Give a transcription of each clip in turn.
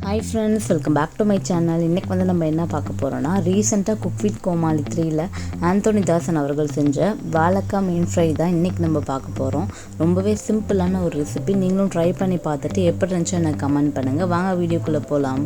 Hi friends, welcome back to my channel. இன்னைக்கு வந்து நம்ம என்ன பார்க்க போறோம்னா ரீசன்ட்டா குக் வித் கோமாளி 3ல ஆந்தோனி தாசன் அவர்கள் செஞ்ச வாழைக்காய் மீன் ஃப்ரை தான் இன்னைக்கு நம்ம பார்க்க போறோம். ரொம்பவே சிம்பிளான ஒரு ரெசிபி. நீங்களும் ட்ரை பண்ணி பார்த்துட்டு எப்படி இருந்துச்சு எனக்கு கமெண்ட் பண்ணுங்க. வாங்க வீடியோக்குள்ள போலாம்.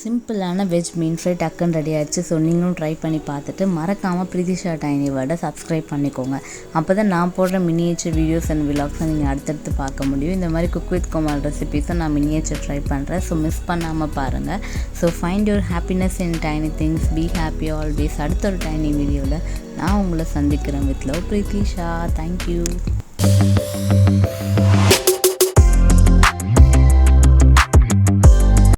சிம்பிளான வெஜ் மீன் ஃப்ரை டக்குன்னு ரெடி ஆயிடுச்சு. ஸோ நீங்களும் ட்ரை பண்ணி பார்த்துட்டு மறக்காமல் பிரீதிஷா டைனி வேர்டை சப்ஸ்கிரைப் பண்ணிக்கோங்க. அப்போ தான் நான் போடுற மினியேச்சர் வீடியோஸ் அண்ட் விலாக்ஸை நீங்கள் அடுத்தடுத்து பார்க்க முடியும். இந்த மாதிரி குக் வித் கோமால் ரெசிபீஸை நான் மினியேச்சர் ட்ரை பண்ணுறேன். ஸோ மிஸ் பண்ணாமல் பாருங்கள். So find your happiness in tiny things, be happy always. அடுத்த ஒரு டைனி வீடியோவில் நான் உங்களை சந்திக்கிறேன். With love Preethisha. தேங்க்யூ.